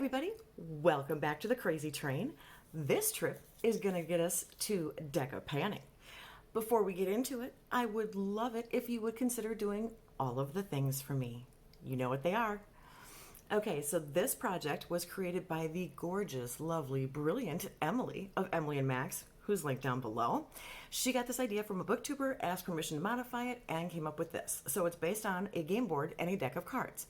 everybody, welcome back to the Crazy Train. This trip is going to get us to deca panning. Before we get into it, I would love it if you would consider doing all of the things for me. You know what they are. Okay, so this project was created by the gorgeous, lovely, brilliant Emily of Emily and Max, who's linked down below. She got this idea from a booktuber, asked permission to modify it, and came up with this. So it's based on a game board and a deck of cards.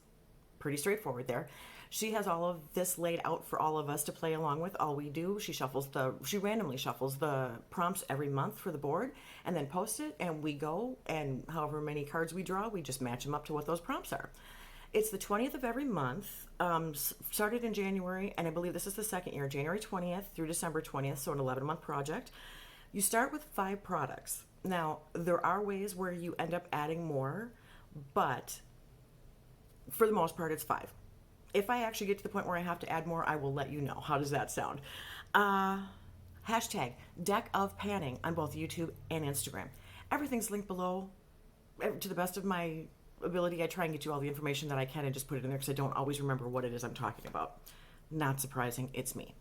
Pretty straightforward there. She has all of this laid out for all of us to play along with. All we do, she randomly shuffles the prompts every month for the board and then posts it, and we go, and however many cards we draw, we just match them up to what those prompts are. It's the 20th of every month, started in January, and I believe this is the second year, January 20th through December 20th, so an 11-month project. You start with 5 products. Now, there are ways where you end up adding more, but for the most part, it's 5. If I actually get to the point where I have to add more, I will let you know. How does that sound? Hashtag deck of panning on both YouTube and Instagram. Everything's linked below. To the best of my ability, I try and get you all the information that I can and just put it in there because I don't always remember what it is I'm talking about. Not surprising, it's me.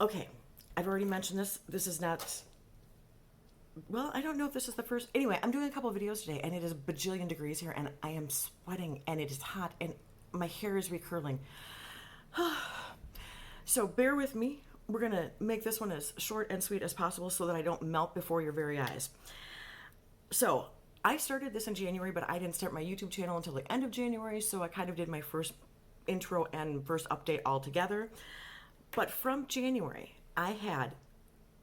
Okay, I've already mentioned this. This is not... Well, I don't know if this is the first... Anyway, I'm doing a couple of videos today, and it is a bajillion degrees here, and I am sweating, and it is hot, and my hair is recurling. So bear with me. We're going to make this one as short and sweet as possible so that I don't melt before your very eyes. So I started this in January, but I didn't start my YouTube channel until the end of January, so I kind of did my first intro and first update all together. But from January, I had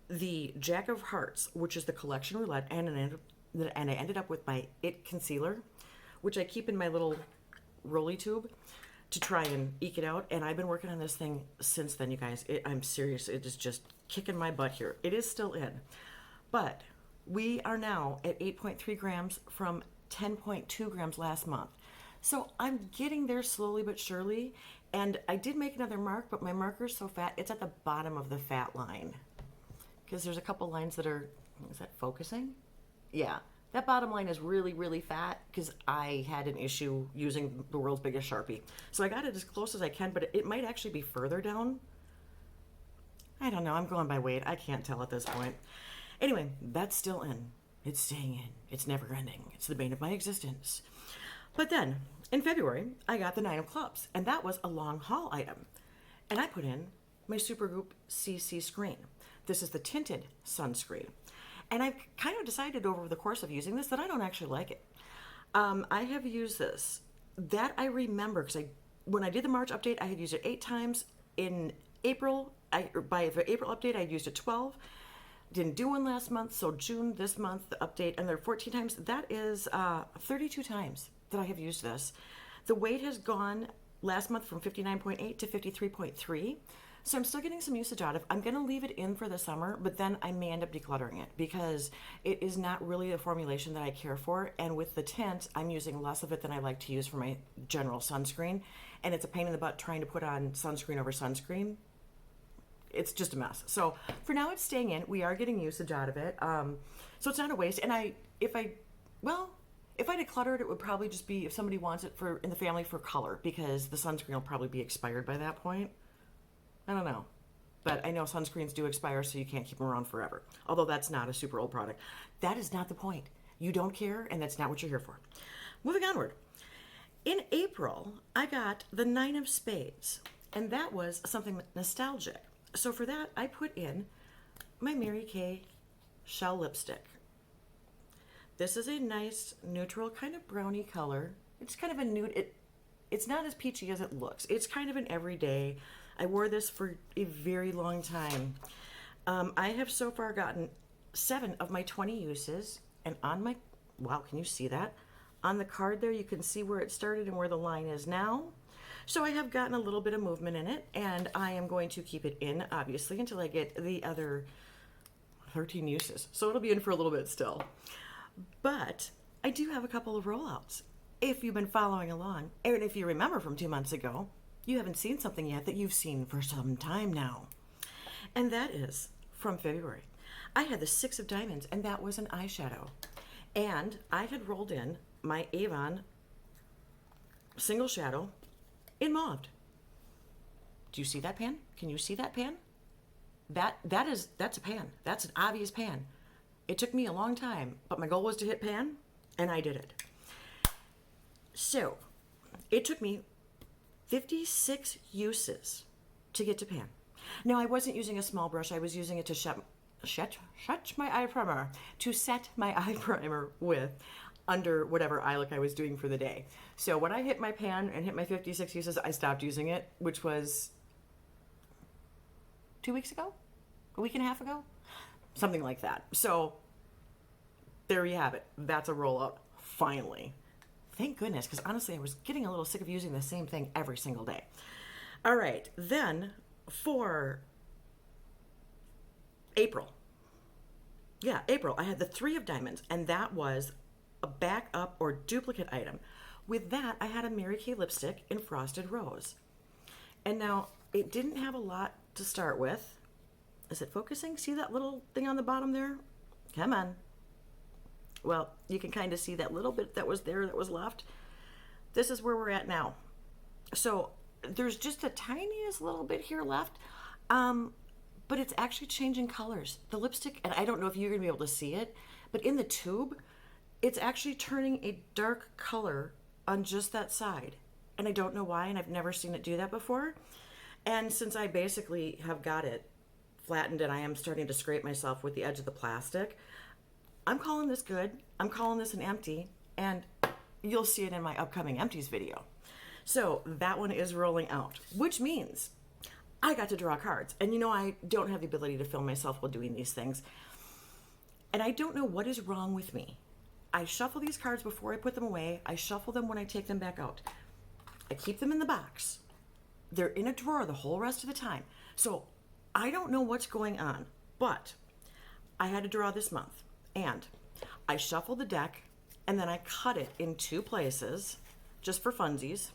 the Jack of Hearts, which is the collection roulette, and I ended up with my It concealer, which I keep in my little rolly tube to try and eke it out. And I've been working on this thing since then, you guys. I'm serious. It is just kicking my butt here. It is still in. But we are now at 8.3 grams from 10.2 grams last month. So I'm getting there slowly but surely. And I did make another mark, but my marker is so fat, it's at the bottom of the fat line. Because there's a couple lines that are, is that focusing? Yeah. That bottom line is really, really fat because I had an issue using the world's biggest Sharpie. So I got it as close as I can, but it might actually be further down. I don't know. I'm going by weight. I can't tell at this point. Anyway, that's still in. It's staying in. It's never ending. It's the bane of my existence. But then, in February, I got the 9 of Clubs, and that was a long haul item. And I put in my Supergroup CC screen. This is the tinted sunscreen. And I've kind of decided over the course of using this that I don't actually like it. I have used this. That I remember, because when I did the March update, I had used it 8 times. In April, by the April update, I used it 12. Didn't do one last month, so June, this month, the update, and there are 14 times. That is 32 times that I have used this. The weight has gone last month from 59.8 to 53.3. So I'm still getting some usage out of it. I'm going to leave it in for the summer, but then I may end up decluttering it because it is not really a formulation that I care for. And with the tint, I'm using less of it than I like to use for my general sunscreen. And it's a pain in the butt trying to put on sunscreen over sunscreen. It's just a mess. So for now, it's staying in. We are getting usage out of it. So it's not a waste. And if I declutter it, it would probably just be if somebody wants it in the family for color, because the sunscreen will probably be expired by that point. I don't know, but I know sunscreens do expire, so you can't keep them around forever. Although that's not a super old product. That is not the point. You don't care, and that's not what you're here for. Moving onward. In April, I got the 9 of Spades, and that was something nostalgic. So for that, I put in my Mary Kay Shell Lipstick. This is a nice, neutral, kind of brownie color. It's kind of a nude. It's not as peachy as it looks. It's kind of an everyday. I wore this for a very long time. I have so far gotten 7 of my 20 uses, and on my, wow, can you see that? On the card there, you can see where it started and where the line is now. So I have gotten a little bit of movement in it, and I am going to keep it in, obviously, until I get the other 13 uses. So it'll be in for a little bit still. But I do have a couple of rollouts. If you've been following along, and if you remember from 2 months ago, you haven't seen something yet that you've seen for some time now. And that is from February. I had the 6 of Diamonds, and that was an eyeshadow. And I had rolled in my Avon single shadow in mauve. Do you see that pan? Can you see that pan? That's a pan. That's an obvious pan. It took me a long time, but my goal was to hit pan, and I did it. So, it took me 56 uses to get to pan. Now, I wasn't using a small brush. I was using it to set my eye primer with under whatever eye look I was doing for the day. So when I hit my pan and hit my 56 uses, I stopped using it, which was 2 weeks ago? A week and a half ago? Something like that. So there you have it. That's a rollout, finally. Thank goodness, because honestly, I was getting a little sick of using the same thing every single day. All right, then for April, I had the 3 of diamonds, and that was a backup or duplicate item. With that, I had a Mary Kay lipstick in Frosted Rose. And now, it didn't have a lot to start with. Is it focusing? See that little thing on the bottom there? Come on. Well, you can kind of see that little bit that was there that was left. This is where we're at now. So, there's just the tiniest little bit here left. But it's actually changing colors. The lipstick, and I don't know if you're going to be able to see it, but in the tube, it's actually turning a dark color on just that side. And I don't know why, and I've never seen it do that before. And since I basically have got it flattened and I am starting to scrape myself with the edge of the plastic, I'm calling this good. I'm calling this an empty, and you'll see it in my upcoming empties video. So that one is rolling out, which means I got to draw cards. And you know, I don't have the ability to film myself while doing these things. And I don't know what is wrong with me. I shuffle these cards before I put them away. I shuffle them when I take them back out. I keep them in the box. They're in a drawer the whole rest of the time. So I don't know what's going on, but I had to draw this month. And I shuffled the deck, and then I cut it in 2 places just for funsies.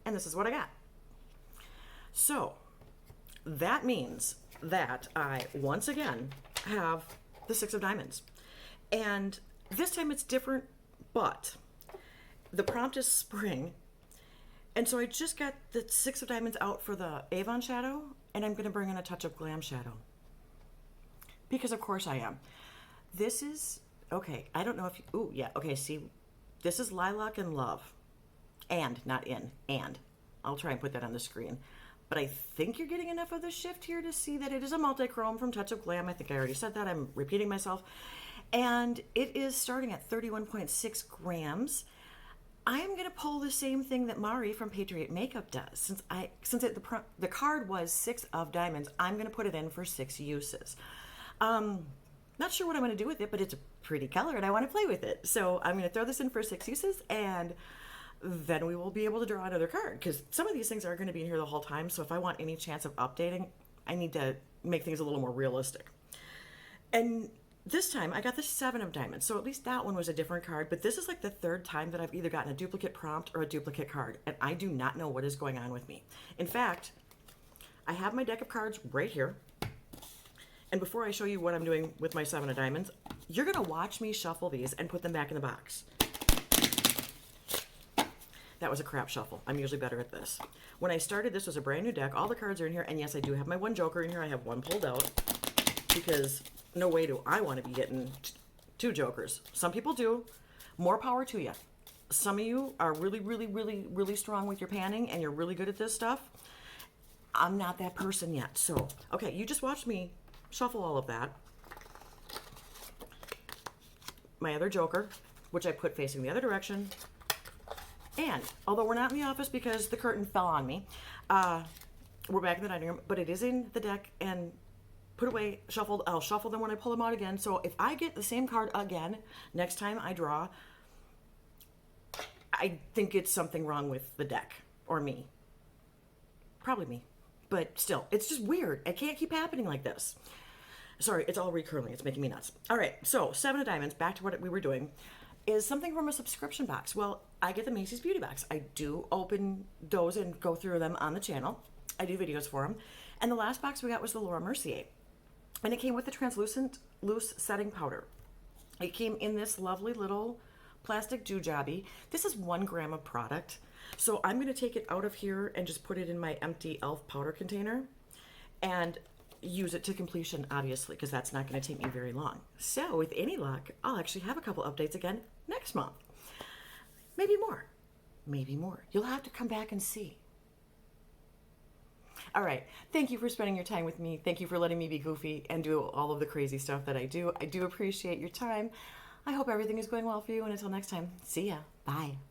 And this is what I got. So that means that I, once again, have the 6 of diamonds. And this time it's different, but the prompt is spring. And so I just got the 6 of diamonds out for the Avon shadow, and I'm going to bring in a touch of glam shadow. Because of course I am. This is, okay, I don't know if you, ooh, yeah, okay, see, this is Lilac and Love. And, not in, and. I'll try and put that on the screen. But I think you're getting enough of the shift here to see that it is a multi-chrome from Touch of Glam. I think I already said that. I'm repeating myself. And it is starting at 31.6 grams. I am going to pull the same thing that Mari from Patriot Makeup does. Since the card was 6 of diamonds, I'm going to put it in for 6 uses. Not sure what I'm going to do with it, but it's a pretty color and I want to play with it. So I'm going to throw this in for 6 uses, and then we will be able to draw another card, because some of these things are going to be in here the whole time. So if I want any chance of updating, I need to make things a little more realistic. And this time I got the 7 of diamonds. So at least that one was a different card, but this is like the 3rd time that I've either gotten a duplicate prompt or a duplicate card, and I do not know what is going on with me. In fact, I have my deck of cards right here. And before I show you what I'm doing with my 7 of diamonds, you're going to watch me shuffle these and put them back in the box. That was a crap shuffle. I'm usually better at this. When I started, this was a brand new deck. All the cards are in here. And yes, I do have my 1 joker in here. I have 1 pulled out, because no way do I want to be getting 2 jokers. Some people do. More power to you. Some of you are really, really, really, really strong with your panning, and you're really good at this stuff. I'm not that person yet. So, okay, you just watched me shuffle all of that. My other joker, which I put facing the other direction. And although we're not in the office because the curtain fell on me, we're back in the dining room, but it is in the deck and put away, shuffled. I'll shuffle them when I pull them out again. So if I get the same card again next time I draw, I think it's something wrong with the deck or me. Probably me. But still, it's just weird. It can't keep happening like this. Sorry, it's all recurling. It's making me nuts. All right, so 7 of diamonds, back to what we were doing, is something from a subscription box. Well, I get the Macy's Beauty Box. I do open those and go through them on the channel. I do videos for them. And the last box we got was the Laura Mercier. And it came with the translucent loose setting powder. It came in this lovely little plastic doojobby. This is 1 gram of product. So I'm going to take it out of here and just put it in my empty e.l.f. powder container and use it to completion, obviously, because that's not going to take me very long. So with any luck, I'll actually have a couple updates again next month. Maybe more. Maybe more. You'll have to come back and see. All right. Thank you for spending your time with me. Thank you for letting me be goofy and do all of the crazy stuff that I do. I do appreciate your time. I hope everything is going well for you. And until next time, see ya. Bye.